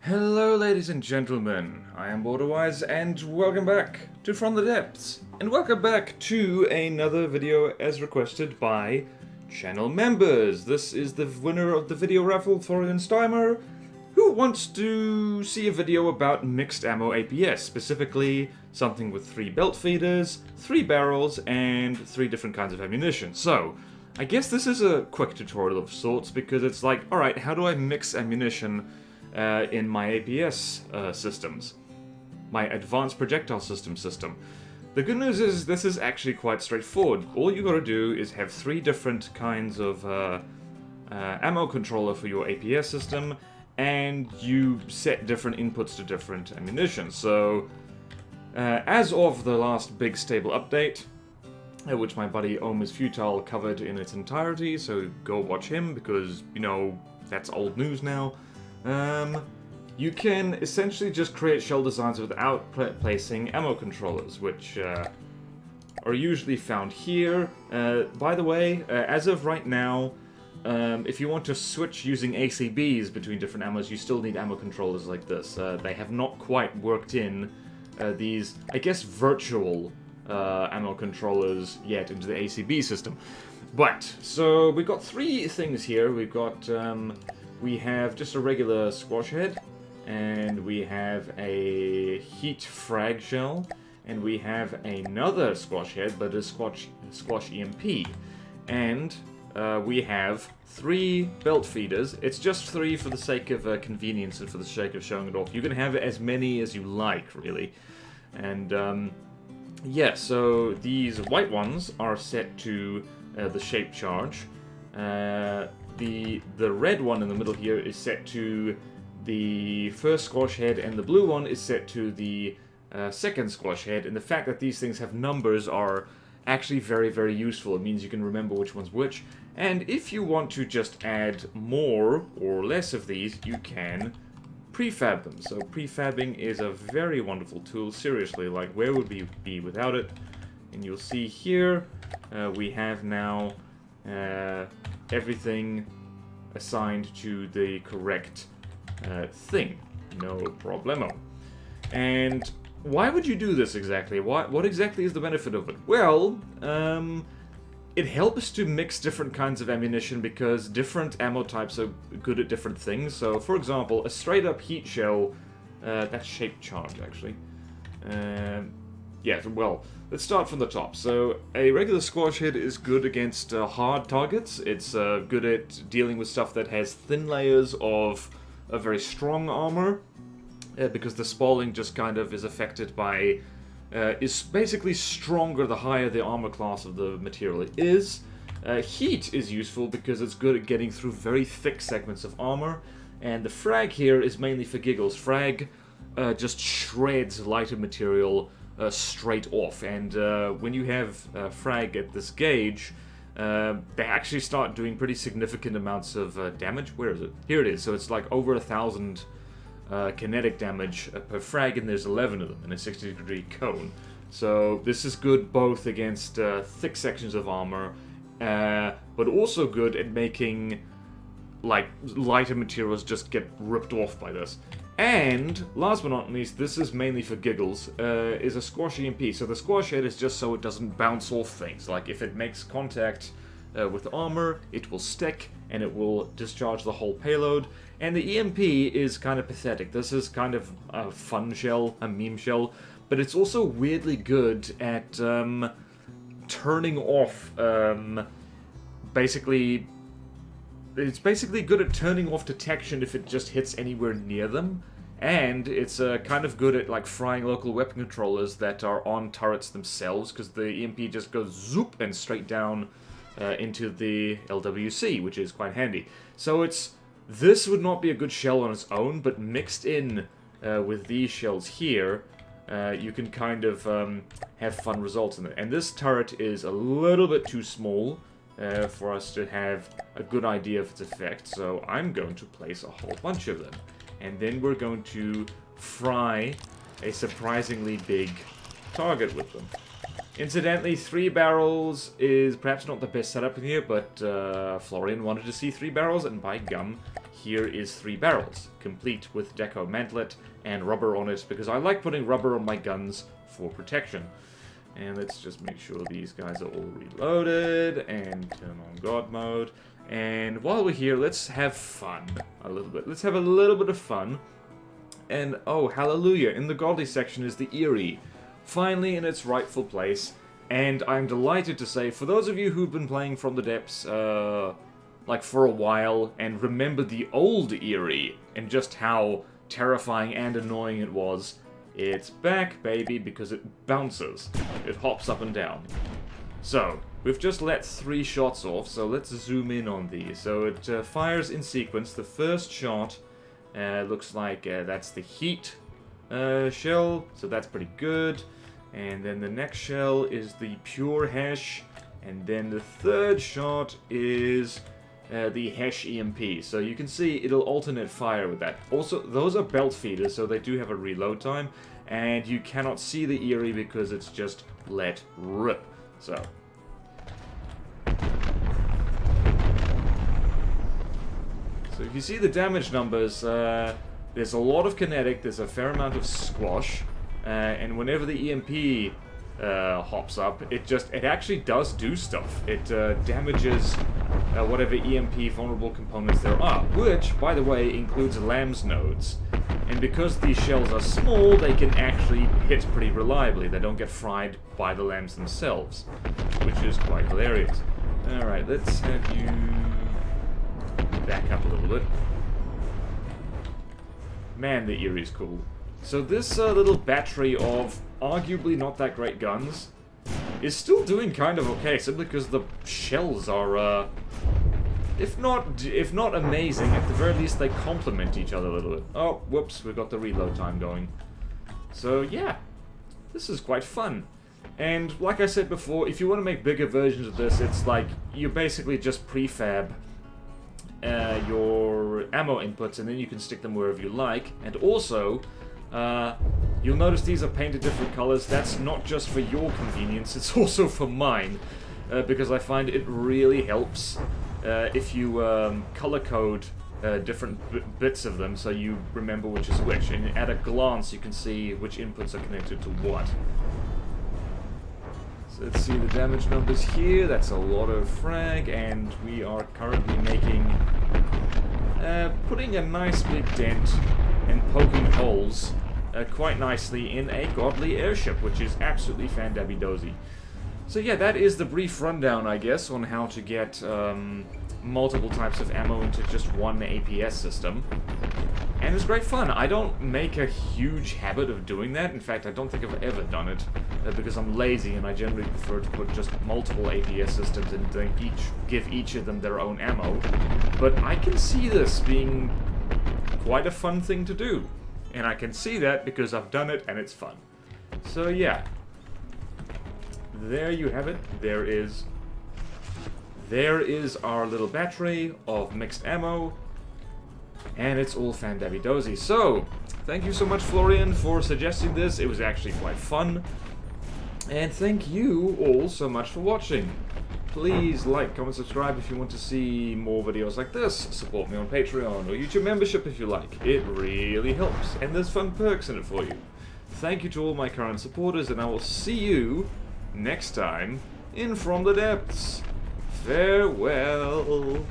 Hello ladies and gentlemen, I am BorderWise and welcome back to From the Depths. And welcome back to another video as requested by channel members. This is the winner of the video raffle, Florian Steimer, who wants to see a video about mixed ammo APS, specifically something with 3 belt feeders, 3 barrels, and 3 different kinds of ammunition. So, I guess this is a quick tutorial of sorts because it's like, alright, how do I mix ammunition in my APS systems, my Advanced Projectile system. The good news is this is actually quite straightforward. All you gotta do is have 3 different kinds of ammo controller for your APS system, and you set different inputs to different ammunition. So, as of the last big stable update, which my buddy Omis Futile covered in its entirety, so go watch him because, you know, that's old news now. You can essentially just create shell designs without placing ammo controllers, which are usually found here. By the way, as of right now, if you want to switch using ACBs between different ammos, you still need ammo controllers like this. They have not quite worked in these, I guess, virtual ammo controllers yet into the ACB system. But, so we've got 3 things here. We've got... we have just a regular squash head, and we have a heat frag shell, and we have another squash head, but a squash EMP. And we have 3 belt feeders. It's just 3 for the sake of convenience and for the sake of showing it off. You can have as many as you like, really. And yeah, so these white ones are set to the shape charge. The red one in the middle here is set to the first squash head, and the blue one is set to the second squash head. And the fact that these things have numbers are actually very, very useful. It means you can remember which one's which. And if you want to just add more or less of these, you can prefab them. So prefabbing is a very wonderful tool, seriously, like where would we be without it? And you'll see here, we have now everything assigned to the correct thing. No problemo. And why would you do this exactly? What exactly is the benefit of it? Well, it helps to mix different kinds of ammunition because different ammo types are good at different things. So, for example, a straight-up heat shell, that's shape charge, actually. Yeah, well, let's start from the top. So, a regular squash head is good against hard targets. It's good at dealing with stuff that has thin layers of a very strong armor, because the spalling just kind of is affected by... is basically stronger the higher the armor class of the material is. Heat is useful because it's good at getting through very thick segments of armor. And the frag here is mainly for giggles. Frag just shreds lighter material straight off, and when you have frag at this gauge, they actually start doing pretty significant amounts of damage. Where is it? Here it is. So it's like over 1,000 kinetic damage per frag, and there's 11 of them in a 60-degree cone. So this is good both against thick sections of armor, but also good at making like lighter materials just get ripped off by this. And, last but not least, this is mainly for giggles, is a squash EMP. So the squash head is just so it doesn't bounce off things. Like, if it makes contact with armor, it will stick, and it will discharge the whole payload. And the EMP is kind of pathetic. This is kind of a fun shell, a meme shell, but it's also weirdly good at turning off, basically... It's basically good at turning off detection if it just hits anywhere near them, and it's kind of good at like frying local weapon controllers that are on turrets themselves, because the EMP just goes zoop and straight down into the LWC, which is quite handy. So this would not be a good shell on its own, but mixed in with these shells here, you can kind of have fun results in it. And this turret is a little bit too small for us to have a good idea of its effect, so I'm going to place a whole bunch of them. And then we're going to fry a surprisingly big target with them. Incidentally, 3 barrels is perhaps not the best setup in here, but Florian wanted to see 3 barrels, and by gum, here is 3 barrels, complete with deco mantlet and rubber on it, because I like putting rubber on my guns for protection. And let's just make sure these guys are all reloaded, and turn on God mode. And while we're here, let's have fun a little bit. Let's have a little bit of fun. And, oh, hallelujah, in the godly section is the Eerie, finally in its rightful place. And I'm delighted to say, for those of you who've been playing From the Depths, like for a while, and remember the old Eerie, and just how terrifying and annoying it was, it's back, baby, because it bounces. It hops up and down. So, we've just let 3 shots off, so let's zoom in on these. So it fires in sequence. The first shot looks like that's the heat shell, so that's pretty good. And then the next shell is the pure hash, and then the third shot is the hash EMP. So you can see it'll alternate fire with that. Also, those are belt feeders, so they do have a reload time, and you cannot see the Eerie because it's just let rip. So if you see the damage numbers, there's a lot of kinetic, there's a fair amount of squash, and whenever the EMP hops up, it actually does do stuff. It damages whatever EMP vulnerable components there are, which, by the way, includes LAMS nodes. And because these shells are small, they can actually hit pretty reliably. They don't get fried by the LAMS themselves, which is quite hilarious. Alright, let's have you back up a little bit. Man, the Eerie's cool. So this little battery of arguably not that great guns is still doing kind of okay, simply because the shells are, if not amazing, at the very least they complement each other a little bit. Oh, whoops, we've got the reload time going. So yeah, this is quite fun. And like I said before, if you want to make bigger versions of this, it's like you basically just prefab your ammo inputs, and then you can stick them wherever you like. And also, you'll notice these are painted different colors. That's not just for your convenience, it's also for mine, because I find it really helps if you color code different bits of them so you remember which is which, and at a glance you can see which inputs are connected to what. So let's see the damage numbers here. That's a lot of frag, and we are currently making putting a nice big dent and poking holes quite nicely in a godly airship, which is absolutely fan-dabby-dozy. So yeah, that is the brief rundown, I guess, on how to get multiple types of ammo into just one APS system. And it's great fun. I don't make a huge habit of doing that. In fact, I don't think I've ever done it, because I'm lazy and I generally prefer to put just multiple APS systems and then give each of them their own ammo. But I can see this being quite a fun thing to do. And I can see that because I've done it and it's fun. So yeah. There you have it. There is our little battery of mixed ammo. And it's all fan-dabby-dozy. So, thank you so much, Florian, for suggesting this. It was actually quite fun. And thank you all so much for watching. Please like, comment, subscribe if you want to see more videos like this. Support me on Patreon or YouTube membership if you like. It really helps, and there's fun perks in it for you. Thank you to all my current supporters, and I will see you next time in From the Depths. Farewell.